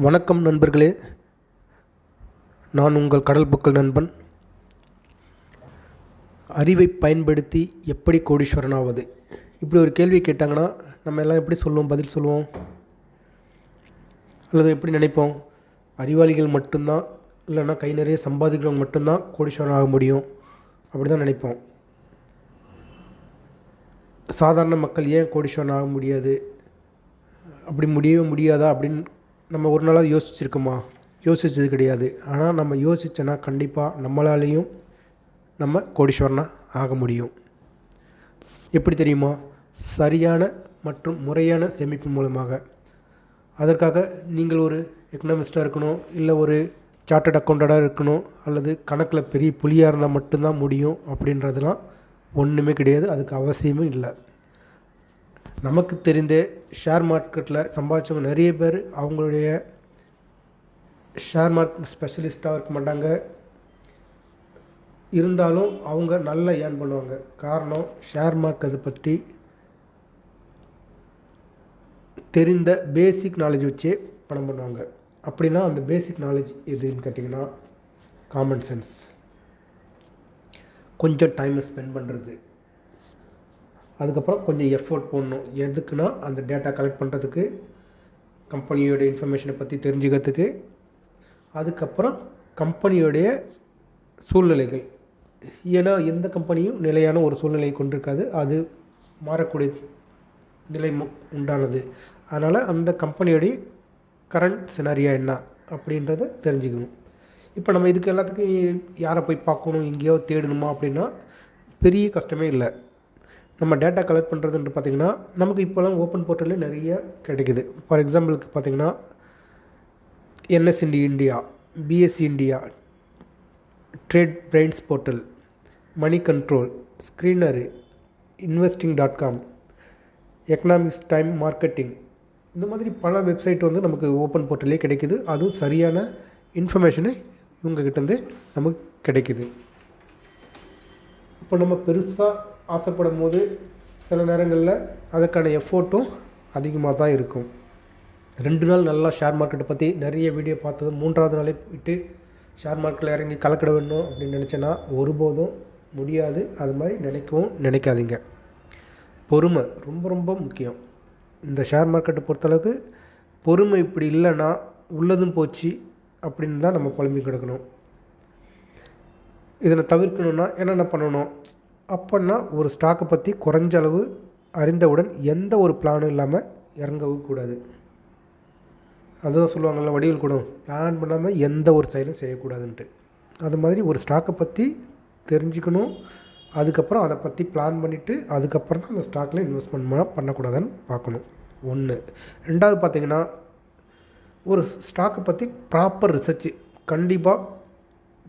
வணக்கம் நண்பர்களே, நான் உங்கள் கடல் புக்கல் நண்பன். அறிவை பயன்படுத்தி எப்படி கோடீஸ்வரன் ஆவது? இப்படி ஒரு கேள்வி கேட்டாங்கன்னா நம்ம எல்லாம் எப்படி சொல்லுவோம், பதில் சொல்லுவோம்? அல்லது எப்படி நினைப்போம்? அறிவாளிகள் மட்டும்தான், இல்லைன்னா கை நிறைய சம்பாதிக்கிறவங்க மட்டும்தான் கோடீஸ்வரன் ஆக முடியும், அப்படி தான் நினைப்போம். சாதாரண மக்கள் ஏன் கோடீஸ்வரன் ஆக முடியாது, அப்படி முடியவே முடியாதா அப்படின்னு நம்ம ஒரு நாளாக யோசிச்சிருக்கோமா? யோசித்தது கிடையாது. ஆனால் நம்ம யோசித்தோன்னா கண்டிப்பாக நம்மளாலேயும் நம்ம கோடீஸ்வரனாக ஆக முடியும். எப்படி தெரியுமா? சரியான மற்றும் முறையான சேமிப்பு மூலமாக. அதற்காக நீங்கள் ஒரு எக்கனாமிஸ்டாக இருக்கணும், இல்லை ஒரு சார்ட்டர்ட் அக்கௌண்டடாக இருக்கணும், அல்லது கணக்கில் பெரிய புலியாக இருந்தால் மட்டும்தான் முடியும் அப்படின்றதுலாம் ஒன்றுமே கிடையாது. அதுக்கு அவசியமும் இல்லை. நமக்கு தெரிந்த ஷேர் மார்க்கெட்டில் சம்பாதிச்சவங்க நிறைய பேர் அவங்களுடைய ஷேர் மார்க்கெட் ஸ்பெஷலிஸ்ட்டாக இருக்க மாட்டாங்க. இருந்தாலும் அவங்க நல்லா ஏர்ன் பண்ணுவாங்க. காரணம், ஷேர் மார்க்கெட்டை பற்றி தெரிந்த பேசிக் நாலேஜ் வச்சே பணம் பண்ணுவாங்க. அப்படின்னா அந்த பேசிக் நாலேஜ் எதுன்னு கேட்டிங்கன்னா காமன் சென்ஸ். கொஞ்சம் டைமை ஸ்பெண்ட் பண்ணுறது, அதுக்கப்புறம் கொஞ்சம் எஃபோர்ட் போடணும். எதுக்குன்னா அந்த டேட்டா கலெக்ட் பண்ணுறதுக்கு, கம்பெனியோட இன்ஃபர்மேஷனை பற்றி தெரிஞ்சுக்கிறதுக்கு, அதுக்கப்புறம் கம்பெனியோடைய சூழ்நிலைகள். ஏன்னா எந்த கம்பெனியும் நிலையான ஒரு சூழ்நிலையை கொண்டிருக்காது, அது மாறக்கூடிய நிலை உண்டானது. அதனால் அந்த கம்பெனியோடைய கரண்ட் சினாரியா என்ன அப்படின்றத தெரிஞ்சுக்கணும். இப்போ நம்ம இதுக்கு எல்லாத்துக்கும் யாரை போய் பார்க்கணும், எங்கேயோ தேடணுமா அப்படின்னா பெரிய கஷ்டமே இல்லை. நம்ம டேட்டா கலெக்ட் பண்ணுறதுன்ட்டு பார்த்திங்கன்னா நமக்கு இப்போலாம் ஓப்பன் போர்ட்டல்லே நிறைய கிடைக்குது. ஃபார் எக்ஸாம்பிளுக்கு பார்த்திங்கன்னா NSND India, BSE India, trade brains portal, money control, screener, investing.com, economics time marketing, இந்த மாதிரி பல வெப்சைட் வந்து நமக்கு ஓப்பன் போர்ட்டல்லே கிடைக்குது. அதுவும் சரியான இன்ஃபர்மேஷனு இவங்ககிட்டேருந்து நமக்கு கிடைக்குது. இப்போ நம்ம பெருசாக ஆசைப்படும் போது சில நேரங்களில் அதுக்கான எஃபோர்ட்டும் அதிகமாக தான் இருக்கும். 2 நாள் நல்லா ஷேர் மார்க்கெட்டை பற்றி நிறைய வீடியோ பார்த்தது 3ஆவது நாளே விட்டு ஷேர் மார்க்கெட்டில் இறங்கி கலக்கிட வேணும் அப்படின்னு நினச்சேன்னா ஒருபோதும் முடியாது. அது மாதிரி நினைக்காதீங்க. பொறுமை ரொம்ப ரொம்ப முக்கியம். இந்த ஷேர் மார்க்கெட்டை பொறுத்தளவுக்கு பொறுமை இப்படி இல்லைன்னா உள்ளதும் போச்சு அப்படின்னு தான் நம்ம புலம்பி கிடக்கணும். இதனை தவிர்க்கணுன்னா என்னென்ன பண்ணணும் அப்படின்னா, ஒரு ஸ்டாக்கை பற்றி குறைஞ்ச அளவு அறிந்தவுடன் எந்த ஒரு பிளானும் இல்லாமல் இறங்கவும் கூடாது. அதுதான் சொல்லுவாங்கள்ல வடிவில் கூட, பிளான் பண்ணாமல் எந்த ஒரு செயலும் செய்யக்கூடாதுன்ட்டு. அது மாதிரி ஒரு ஸ்டாக்கை பற்றி தெரிஞ்சுக்கணும், அதுக்கப்புறம் அதை பற்றி பிளான் பண்ணிவிட்டு அதுக்கப்புறம் தான் அந்த ஸ்டாக்கில் இன்வெஸ்ட்மெண்ட் பண்ணக்கூடாதுன்னு பார்க்கணும். 1. 2வது பார்த்திங்கன்னா, ஒரு ஸ்டாக்கை பற்றி ப்ராப்பர் ரிசர்ச்சு கண்டிப்பாக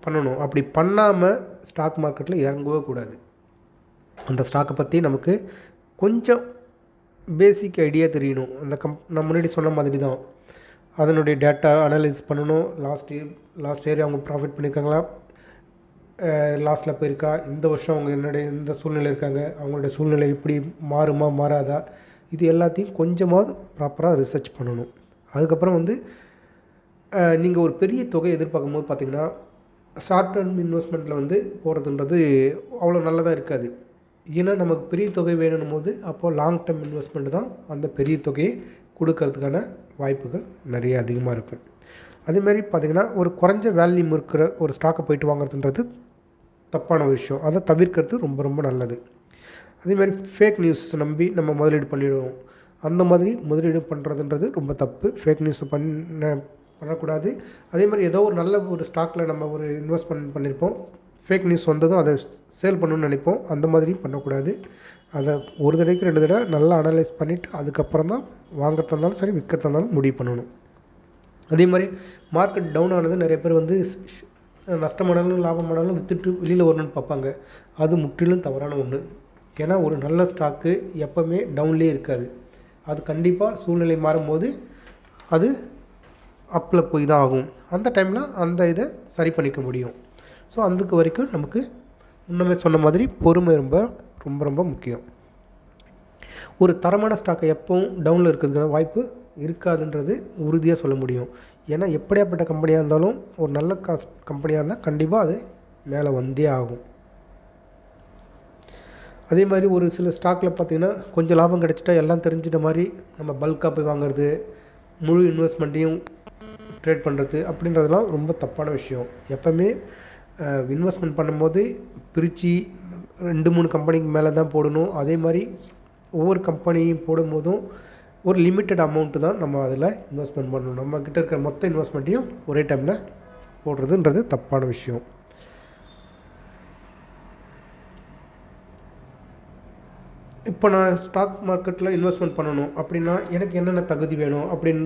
பண்ணணும். அப்படி பண்ணாமல் ஸ்டாக் மார்க்கெட்டில் இறங்கவே கூடாது. அந்த ஸ்டாக்கை பற்றி நமக்கு கொஞ்சம் பேசிக் ஐடியா தெரியணும். அந்த நான் முன்னாடி சொன்ன மாதிரி தான் அதனுடைய டேட்டா அனலைஸ் பண்ணணும். லாஸ்ட் இயர் அவங்க ப்ராஃபிட் பண்ணியிருக்காங்களா, லாஸ்ட்டில் போயிருக்கா, இந்த வருஷம் அவங்க எந்த சூழ்நிலை இருக்காங்க, அவங்களுடைய சூழ்நிலை எப்படி மாறுமா மாறாதா, இது எல்லாத்தையும் கொஞ்சமாவது ப்ராப்பராக ரிசர்ச் பண்ணணும். அதுக்கப்புறம் வந்து நீங்கள் ஒரு பெரிய தொகை எதிர்பார்க்கும் போது பார்த்திங்கன்னா ஷார்ட் டேர்ம் இன்வெஸ்ட்மெண்ட்டில் வந்து போகிறதுன்றது அவ்வளோ நல்லதாக இருக்காது. ஏன்னா நமக்கு பெரிய தொகை வேணும் போது அப்போது லாங் டேர்ம் இன்வெஸ்ட்மெண்ட் தான் அந்த பெரிய தொகையை கொடுக்கறதுக்கான வாய்ப்புகள் நிறைய அதிகமாக இருக்கும். அதேமாதிரி பார்த்திங்கன்னா ஒரு குறைஞ்ச வேல்யூம் இருக்கிற ஒரு ஸ்டாக்கை போய்ட்டு வாங்குறதுன்றது தப்பான விஷயம். அதை தவிர்க்கிறது ரொம்ப ரொம்ப நல்லது. அதேமாதிரி ஃபேக் நியூஸ் நம்பி நம்ம முதலீடு பண்ணிடுவோம். அந்த மாதிரி முதலீடு பண்ணுறதுன்றது ரொம்ப தப்பு. ஃபேக் நியூஸை பண்ணக்கூடாது. அதே மாதிரி ஏதோ ஒரு நல்ல ஒரு ஸ்டாக்கில் நம்ம ஒரு இன்வெஸ்ட்மெண்ட் பண்ணியிருப்போம், ஃபேக் நியூஸ் வந்ததும் அதை சேல் பண்ணணும்னு நினைப்போம். அந்த மாதிரியும் பண்ணக்கூடாது. அதை ஒரு தடவைக்கு 2 தடவை நல்லா அனலைஸ் பண்ணிவிட்டு அதுக்கப்புறம் தான் வாங்கிறதா இருந்தாலும் சரி, விற்கிறதா இருந்தாலும் முடிவு பண்ணணும். அதே மாதிரி மார்க்கெட் டவுன் ஆனது நிறைய பேர் வந்து நஷ்டமானாலும் லாபமானாலும் விற்றுட்டு வெளியில் வரணும்னு பார்ப்பாங்க. அது முற்றிலும் தவறான ஒன்று. ஏன்னா ஒரு நல்ல ஸ்டாக்கு எப்போவுமே டவுன்லேயே இருக்காது. அது கண்டிப்பாக சூழ்நிலை மாறும்போது அது அப்பில் போய் தான் ஆகும். அந்த டைமில் அந்த இதை சரி பண்ணிக்க முடியும். ஸோ அதுக்கு வரைக்கும் நமக்கு முன்னமே சொன்ன மாதிரி பொறுமை ரொம்ப ரொம்ப ரொம்ப முக்கியம். ஒரு தரமான ஸ்டாக்கை எப்பவும் டவுனில் இருக்கிறதுக்கான வாய்ப்பு இருக்காதுன்றது உறுதியாக சொல்ல முடியும். ஏன்னா எப்படியாப்பட்ட கம்பெனியாக இருந்தாலும் ஒரு நல்ல கம்பெனியாக இருந்தால் கண்டிப்பாக அது மேலே வந்தே ஆகும். அதே மாதிரி ஒரு சில ஸ்டாக்கில் பார்த்திங்கன்னா கொஞ்சம் லாபம் கிடச்சிட்டா எல்லாம் தெரிஞ்சிட்ட மாதிரி நம்ம பல்காக போய் வாங்குறது, முழு இன்வெஸ்ட்மெண்ட்டையும் ட்ரேட் பண்ணுறது அப்படின்றதெல்லாம் ரொம்ப தப்பான விஷயம். எப்போவுமே இன்வெஸ்ட்மெண்ட் பண்ணும்போது பிரித்து 2-3 கம்பெனிக்கு மேலே தான் போடணும். அதே மாதிரி ஒவ்வொரு கம்பெனியும் போடும்போதும் ஒரு லிமிட்டட் அமௌண்ட்டு தான் நம்ம அதில் இன்வெஸ்ட்மெண்ட் பண்ணணும். நம்மக்கிட்ட இருக்கிற மொத்த இன்வெஸ்ட்மெண்ட்டையும் ஒரே டைமில் போடுறதுன்றது தப்பான விஷயம். இப்போ நான் ஸ்டாக் மார்க்கெட்டில் இன்வெஸ்ட்மெண்ட் பண்ணணும் அப்படின்னா எனக்கு என்னென்ன தகுதி வேணும் அப்படின்னு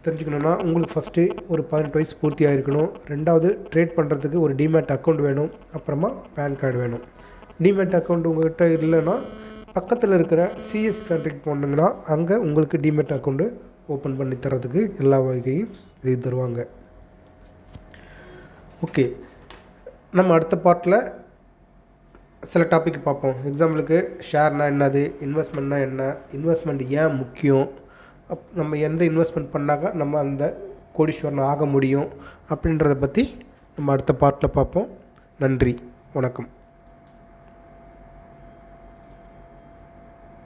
தெரிஞ்சுக்கணுன்னா, உங்களுக்கு ஃபஸ்ட்டு ஒரு 18 வயசு பூர்த்தி ஆகிருக்கணும். 2வது ட்ரேட் பண்ணுறதுக்கு ஒரு டிமேட் அக்கௌண்ட் வேணும். அப்புறமா பேன் கார்டு வேணும். டிமேட் அக்கௌண்ட் உங்கள்கிட்ட இல்லைன்னா பக்கத்தில் இருக்கிற சிஎஸ் சென்டருக்கு போனீங்கன்னா அங்கே உங்களுக்கு டிமேட் அக்கௌண்ட்டு ஓப்பன் பண்ணி தரதுக்கு எல்லா வகையும் இது தருவாங்க. ஓகே, நம்ம அடுத்த பார்ட்டில் சில டாபிக் பார்ப்போம். எக்ஸாம்பிளுக்கு ஷேர்னால் என்னது, இன்வெஸ்ட்மெண்ட்னா என்ன, இன்வெஸ்ட்மெண்ட் ஏன் முக்கியம், நம்ம எந்த இன்வெஸ்ட்மெண்ட் பண்ணாக்கா நம்ம அந்த கோடீஸ்வரன் ஆக முடியும் அப்படின்றத பற்றி நம்ம அடுத்த பார்ட்டில் பார்ப்போம். நன்றி, வணக்கம்.